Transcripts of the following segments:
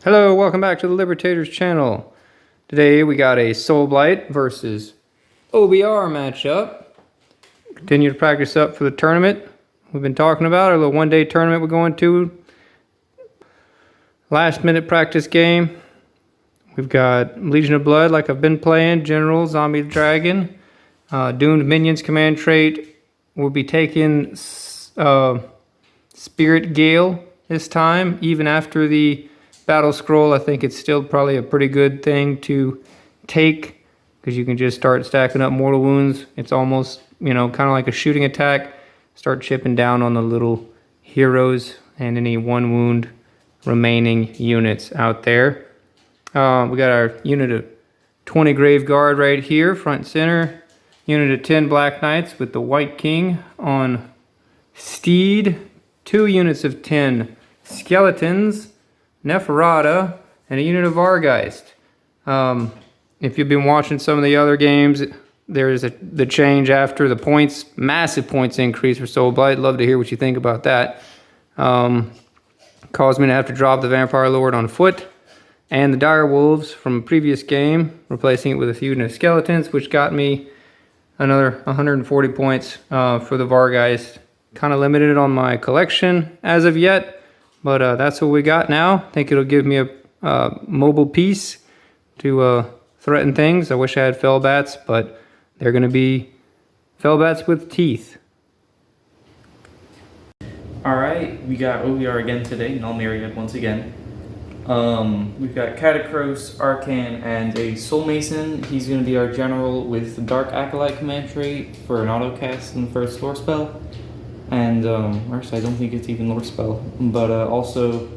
Hello, welcome back to the Libertators channel. Today we got a Soulblight versus OBR matchup. Continue to practice up for the tournament we've been talking about, our little one-day tournament we're going to. Last minute practice game. We've got Legion of Blood like I've been playing, General, Zombie Dragon, Doomed Minions command trait. We'll be taking Spirit Gale this time, even after the Battle Scroll. I think it's still probably a pretty good thing to take because you can just start stacking up mortal wounds. It's almost, kind of like a shooting attack. Start chipping down on the little heroes and any one wound remaining units out there. We got our unit of 20 Grave Guard right here, front and center. Unit of 10 Black Knights with the White King on Steed. 2 units of 10 Skeletons, Neferata, and a unit of Vargheists. If you've been watching some of the other games, there's the change after the points, massive points increase for Soulblight. Love to hear what you think about that. Caused me to have to drop the Vampire Lord on foot and the Dire Wolves from a previous game, replacing it with a few unit of Skeletons, which got me another 140 points for the Vargheists. Kind of limited on my collection as of yet. But that's what we got now. I think it'll give me a mobile piece to threaten things. I wish I had fell bats, but they're going to be fell bats with teeth. Alright, we got OBR again today, Null Myriad once again. We've got Catacross, Arcan, and a Soul Mason. He's going to be our general with the Dark Acolyte command trait for an auto cast in the first lore spell. And actually I don't think it's even lore spell, but also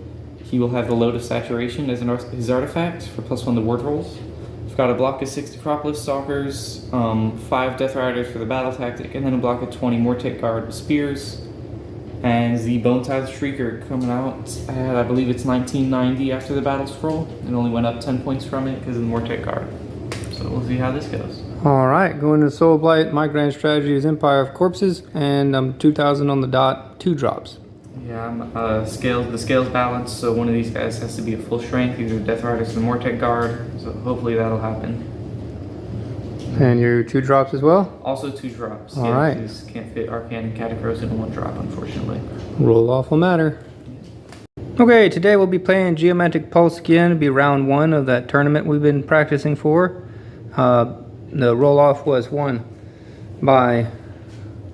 he will have the Load of Saturation as his artifact for +1 to ward rolls. We've got a block of 6 Necropolis Stalkers, 5 Death Riders for the battle tactic, and then a block of 20 Mortek Guard with spears. And the Bone-Tithe Shrieker coming out at, I believe it's 1990 after the battle scroll. It only went up 10 points from it because of the Mortek Guard. So we'll see how this goes. Alright, going to Soulblight. My grand strategy is Empire of Corpses, and I'm 2,000 on the dot, 2 drops. Yeah, I'm the scale's balanced, so one of these guys has to be a full strength, either Death Riders or the Mortek Guard, so hopefully that'll happen. And your 2 drops as well? Also 2 drops. Alright. Because can't fit Arcan and Catacross in 1 drop, unfortunately. Roll off will matter. Okay, today we'll be playing Geomantic Pulse again. It'll be round 1 of that tournament we've been practicing for. The roll-off was won by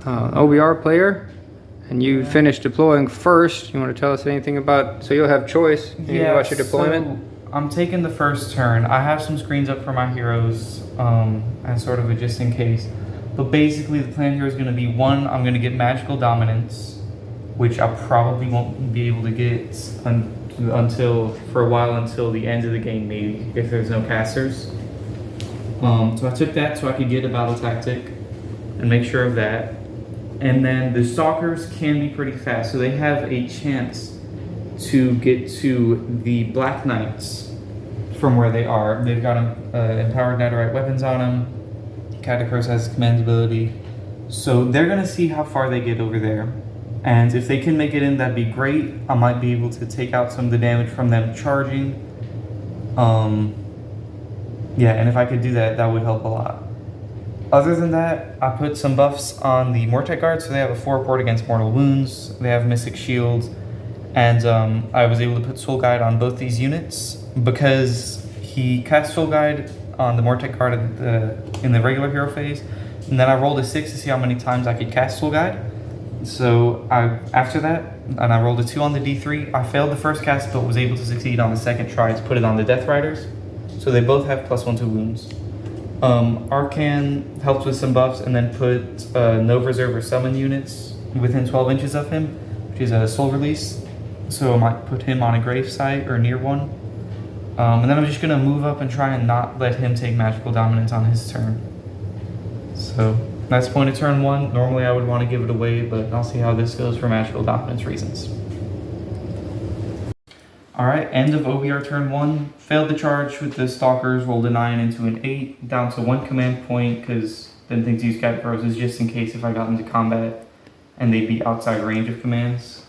OBR player, and you finished deploying first. You want to tell us anything about, so you'll have choice about your deployment? So I'm taking the first turn. I have some screens up for my heroes as sort of a just in case. But basically the plan here is going to be 1, I'm going to get Magical Dominance, which I probably won't be able to get for a while until the end of the game, maybe, if there's no casters. So I took that so I could get a battle tactic and make sure of that. And then the Stalkers can be pretty fast, so they have a chance to get to the Black Knights from where they are. They've got empowered netherite weapons on them. Catacross has command ability. So they're going to see how far they get over there. And if they can make it in, that'd be great. I might be able to take out some of the damage from them charging. Yeah, and if I could do that, that would help a lot. Other than that, I put some buffs on the Mortek Guard, so they have a 4 report against mortal wounds, they have Mystic Shield, and I was able to put Soul Guide on both these units because he cast Soul Guide on the Mortek Guard in the regular hero phase, and then I rolled a 6 to see how many times I could cast Soul Guide. So after that, and I rolled a 2 on the D3, I failed the first cast but was able to succeed on the second try to put it on the Death Riders. So they both have +1 to wounds. Arcan helped with some buffs and then put no reserve or summon units within 12 inches of him, which is a soul release. So I might put him on a grave site or near one. And then I'm just going to move up and try and not let him take Magical Dominance on his turn. So that's point of turn 1. Normally I would want to give it away, but I'll see how this goes for Magical Dominance reasons. Alright, end of OBR turn 1. Failed the charge with the Stalkers, rolled a 9 into an 8, down to 1 command point, because didn't think to use Catacross just in case if I got into combat and they'd be outside range of commands.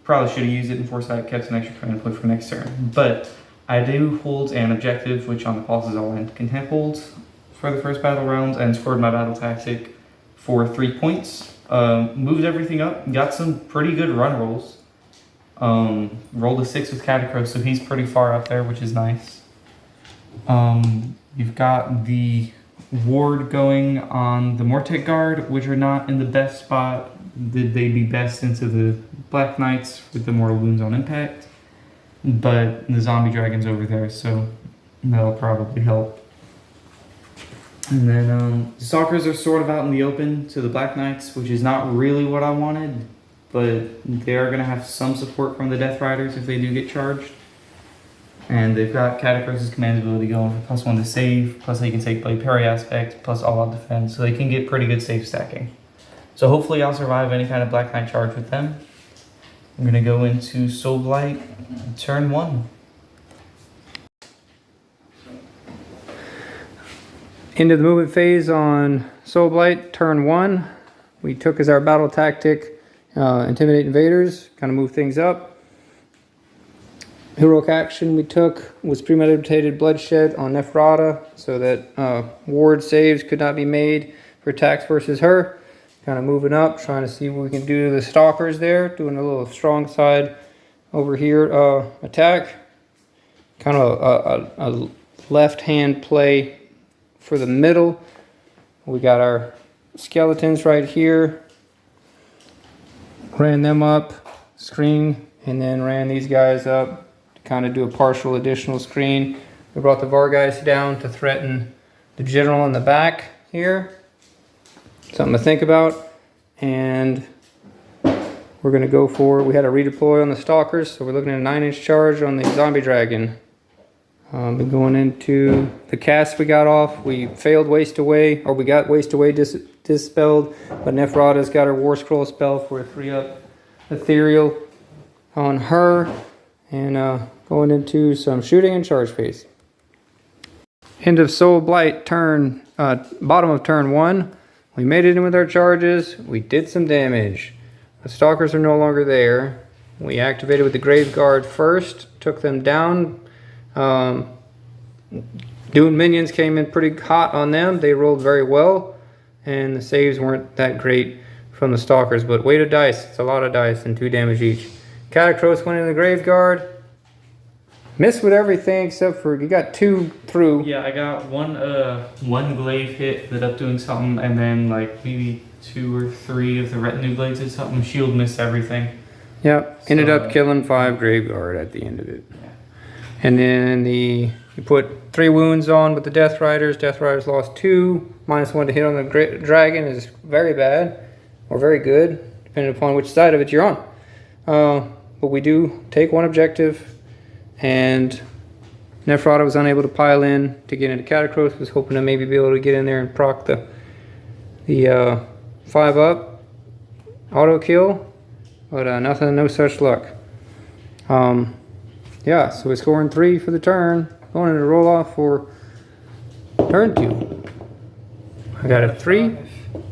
Probably should have used it in Foresight, kept an extra command point for next turn. But I do hold an objective, which on the pulses I'll end content holds for the first battle rounds, and scored my battle tactic for 3 points. Moved everything up, got some pretty good run rolls. Rolled a 6 with Catacross, so he's pretty far up there, which is nice. You've got the ward going on the Mortek Guard, which are not in the best spot. Did they be best into the Black Knights with the mortal wounds on impact? But the zombie dragon's over there, so that'll probably help. And then the Stalkers are sort of out in the open to the Black Knights, which is not really what I wanted, but they are going to have some support from the Death Riders if they do get charged. And they've got Catacross's command ability going for +1 to save, plus they can take Blade Parry Aspect, plus all out defense, so they can get pretty good safe stacking. So hopefully I'll survive any kind of Black Knight charge with them. I'm going to go into Soulblight turn 1. Into the movement phase on Soulblight, turn 1. We took as our battle tactic Intimidate Invaders, kind of move things up. Heroic action we took was Premeditated Bloodshed on Neferata, so that ward saves could not be made for attacks versus her. Kind of moving up, trying to see what we can do to the Stalkers there, doing a little strong side over here attack. Kind of a left-hand play for the middle. We got our skeletons right here. Ran them up, screen, and then ran these guys up to kind of do a partial additional screen. We brought the Vargheists down to threaten the general in the back here. Something to think about. And we're going to go for, we had a redeploy on the Stalkers, so we're looking at a 9-inch charge on the Zombie Dragon. Been going into the cast we got off. We failed Waste Away, or we got Waste Away dispelled, but Neferata's got her War Scroll spell for a 3-up Ethereal on her. And going into some shooting and charge phase. End of Soulblight turn, bottom of turn 1. We made it in with our charges. We did some damage. The Stalkers are no longer there. We activated with the Grave Guard first, took them down. Doomed minions came in pretty hot on them. They rolled very well, and the saves weren't that great from the Stalkers, but weight of dice, it's a lot of dice and 2 damage each. Catacross went in the Grave Guard. Missed with everything except for, you got 2 through. Yeah, I got one glaive hit that up doing something, and then like maybe 2 or 3 of the retinue blades did something. Shield missed everything. Yep, ended up killing 5 Grave Guard at the end of it. Yeah. And then you put 3 wounds on with the Death Riders. Death Riders lost 2. -1 to hit on the dragon is very bad or very good, depending upon which side of it you're on. But we do take 1 objective. And Neferata was unable to pile in to get into Catacross. Was hoping to maybe be able to get in there and proc the 5-up auto kill, but nothing, no such luck. Yeah, so we're scoring 3 for the turn. Going into roll off for turn 2. I got a 3,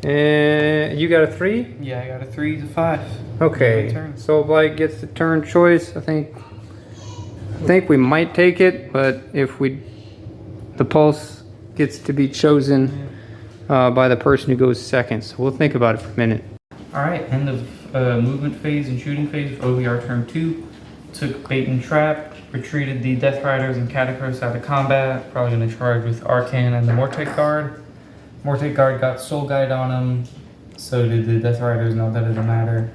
and you got a 3. Yeah, I got a 3 to 5. Okay, Soulblight gets the turn choice. I think we might take it, but if the pulse gets to be chosen by the person who goes second, so we'll think about it for a minute. All right, end of movement phase and shooting phase of OBR turn 2. Took bait and trap, retreated the Death Riders and Catacross out of combat. Probably going to charge with Arcane and the Mortek Guard. Mortek Guard got Soul Guide on him, so did the Death Riders. Not that it doesn't matter.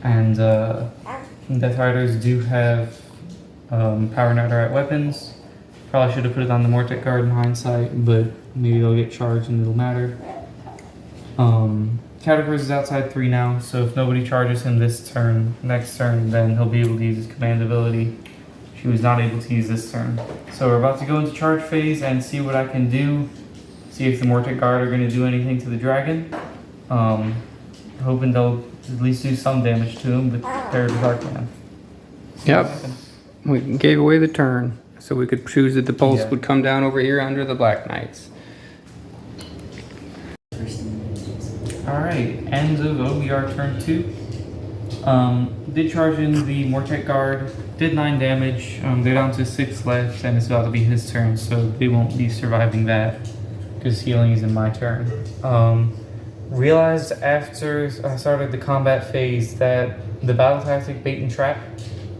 And Death Riders do have Power Netherite weapons. Probably should have put it on the Mortek Guard in hindsight, but maybe they'll get charged and it'll matter. Catacross is outside 3 now, so if nobody charges him this turn, next turn, then he'll be able to use his command ability. She was not able to use this turn. So we're about to go into charge phase and see what I can do. See if the Mortek Guard are going to do anything to the dragon. Hoping they'll at least do some damage to him, but paired with our plan. Yep. We gave away the turn, so we could choose that the pulse would come down over here under the Black Knights. Alright, end of OBR turn 2. Did charge in the Mortek Guard, did 9 damage. They're down to 6 left, and it's about to be his turn, so they won't be surviving that because healing is in my turn. Realized after I started the combat phase that the battle tactic bait and trap,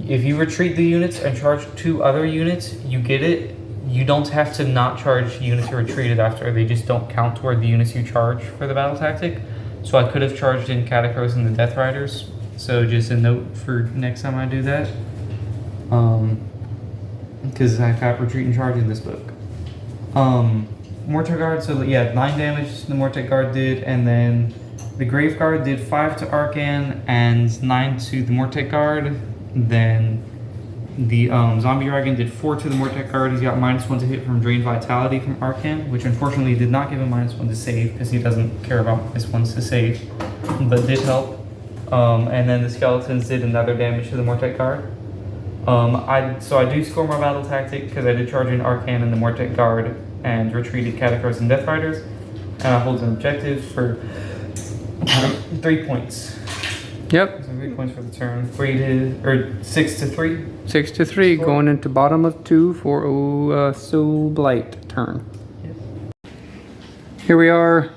if you retreat the units and charge 2 other units, you get it. You don't have to not charge units you retreated after. They just don't count toward the units you charge for the battle tactic. So I could have charged in Catacrows and the Death Riders. So just a note for next time I do that. Because I got retreat and charge in this book. Mortar Guard, so yeah, 9 damage the Mortar Guard did, and then the Grave Guard did 5 to Arcan and 9 to the Mortar Guard. Then the Zombie Dragon did 4 to the Mortar Guard. He's got -1 to hit from Drain Vitality from Arcan, which unfortunately did not give him -1 to save because he doesn't care about -1s to save, but did help. And then the Skeletons did another damage to the Mortek Guard. So I do score my battle tactic because I did charge in Arcan and the Mortek Guard and retreated Catacrows and Death Riders. And I hold an objective for 3 points. Yep. So 3 points for the turn. 6 to 3. 6 to 3, score. Going into bottom of 2 for Soulblight turn. Yep. Here we are,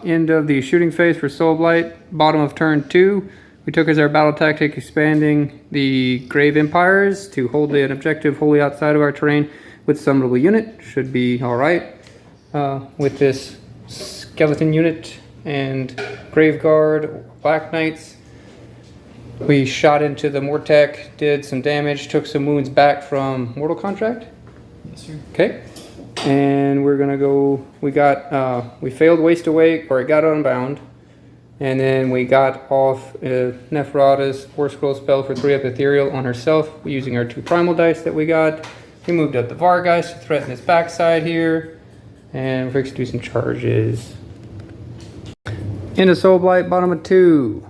end of the shooting phase for Soulblight, bottom of turn 2. We took as our battle tactic expanding the Grave Empires to hold an objective wholly outside of our terrain with summonable unit. Should be alright with this skeleton unit and Grave Guard, Black Knights. We shot into the Mortek, did some damage, took some wounds back from Mortal Contract. Yes, sir. Okay. And we're gonna go, we failed Waste Awake, or it got unbound. And then we got off Neferata's War Scroll spell for 3 up Ethereal on herself using our 2 primal dice that we got. We moved up the Vargheists to threaten this backside here. And we're fixing to do some charges. Into Soulblight, bottom of 2.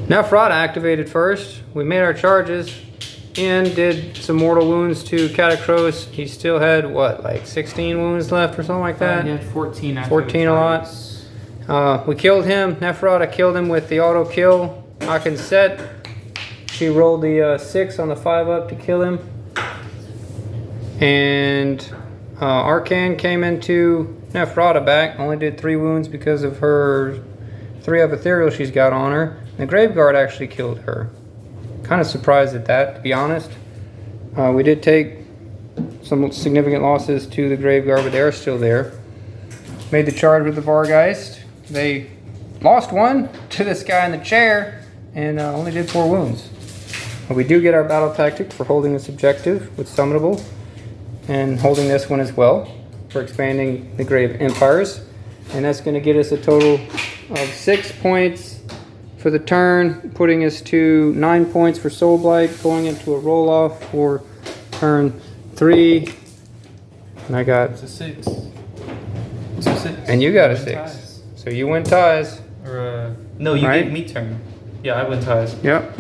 Neferata activated first. We made our charges. Did some mortal wounds to Catacrows. He still had, what, like 16 wounds left or something like that? He had 14 after 14 a lot. We killed him. Neferata killed him with the auto kill. I can set. She rolled the 6 on the 5 up to kill him. And Arcan came into Neferata back. Only did 3 wounds because of her 3 up Ethereal she's got on her. The Grave Guard actually killed her. Kind of surprised at that, to be honest. We did take some significant losses to the Grave Guard, but they are still there. Made the charge with the Vargheist. They lost 1 to this guy in the chair and only did 4 wounds. But we do get our battle tactic for holding this objective with summonable and holding this one as well for expanding the Grave Empires. And that's going to get us a total of 6 points for the turn, putting us to 9 points for Soulblight, going into a roll-off for turn 3. And I got... It's a 6. It's a 6. And you got a 6. Ties. So you win ties. Or, no, you right? gave me turn. Yeah, I win ties. Yep.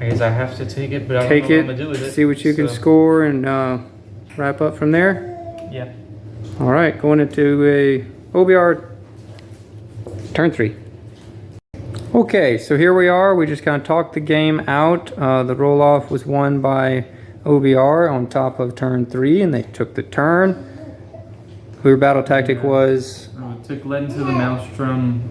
I guess I have to take it, but I Take don't know it, what I'm going to do with it. see what you can score, and wrap up from there. Yeah. All right, going into a OBR turn 3. Okay, so here we are. We just kind of talked the game out. The roll-off was won by OBR on top of turn 3, and they took the turn. Your battle tactic was... Took Lead into the Maelstrom,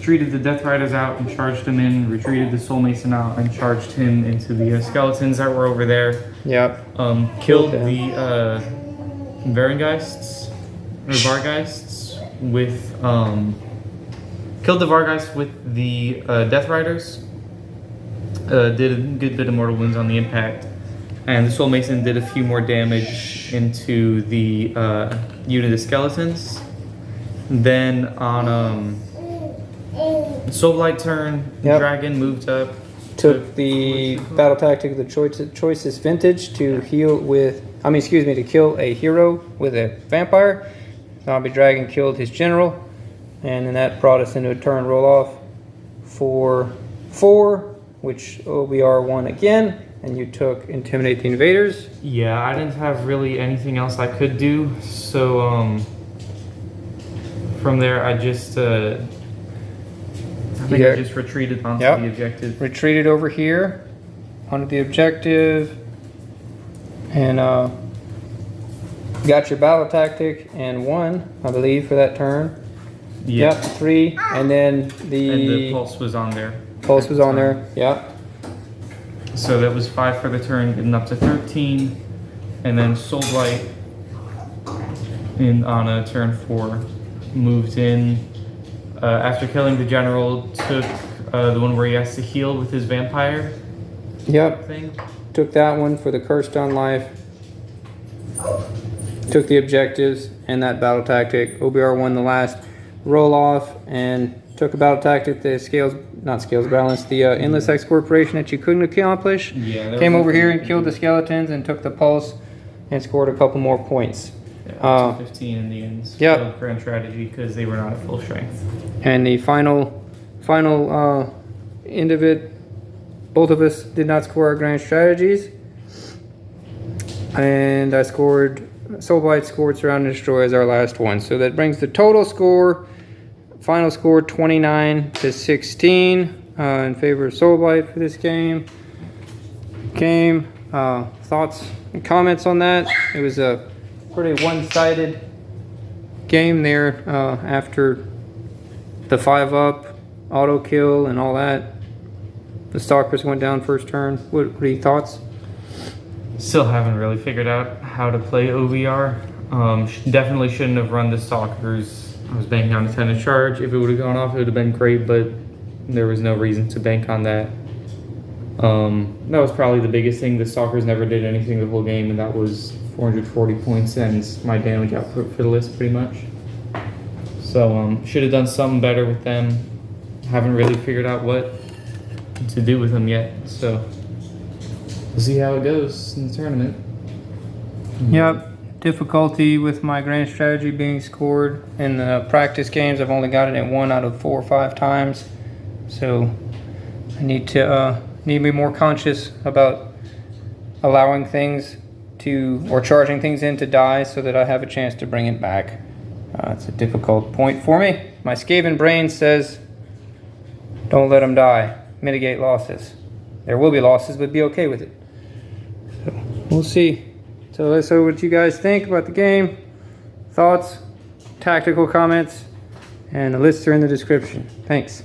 treated the Death Riders out and charged them in, retreated the Soul Mason out and charged him into the Skeletons that were over there. Yep. Killed the Vargheists, or Vargheists with... Killed the Vargheists with the Death Riders. Did a good bit of mortal wounds on the impact. And the Soul Mason did a few more damage into the unit of Skeletons. Then on Soulblight turn, the Dragon moved up. Took the battle tactic of the choicest vintage to heal with... to kill a hero with a vampire. Zombie Dragon killed his general. And then that brought us into a turn roll-off for 4, which OBR won again. And you took Intimidate the Invaders. Yeah, I didn't have really anything else I could do. So, from there, I just... think I just retreated onto the objective. Retreated over here onto the objective, and got your battle tactic and 1, I believe, for that turn. Yeah. Yep, 3, and then the pulse was on there. Pulse was on there. Yeah. So that was 5 for the turn, getting up to 13, and then Soulblight on a turn 4 moved in. After killing the general, took the one where he has to heal with his vampire. Yep. Thing. Took that one for the cursed on life. Took the objectives and that battle tactic. OBR won the last roll off and took a battle tactic that balanced the endless excorporation that you couldn't accomplish. Yeah. Came over here and killed the skeletons and took the pulse and scored a couple more points. Yeah, 15 in the end. Yep. Grand strategy because they were not at full strength. And the final end of it, both of us did not score our grand strategies. And Soulblight scored Surround and Destroy as our last one. So that brings the total score, final score 29 to 16 in favor of Soulblight for this game. Thoughts and comments on that? It was a pretty one-sided game there after the 5-up, auto kill, and all that. The Stalkers went down first turn. What are your thoughts? Still haven't really figured out how to play OBR. Definitely shouldn't have run the Stalkers. I was banking on a 10 to charge. If it would have gone off, it would have been great, but there was no reason to bank on that. That was probably the biggest thing. The Stalkers never did anything the whole game, and that was 440 points and my damage output for the list pretty much. So should have done something better with them. Haven't really figured out what to do with them yet. So we'll see how it goes in the tournament. Yep. Difficulty with my grand strategy being scored in the practice games. I've only got it in 1 out of 4 or 5 times. So I need to be more conscious about allowing things or charging things in to die so that I have a chance to bring it back. It's a difficult point for me. My Skaven brain says, don't let them die. Mitigate losses. There will be losses, but be okay with it. So we'll see. So let's know what you guys think about the game. Thoughts, tactical comments, and the lists are in the description. Thanks.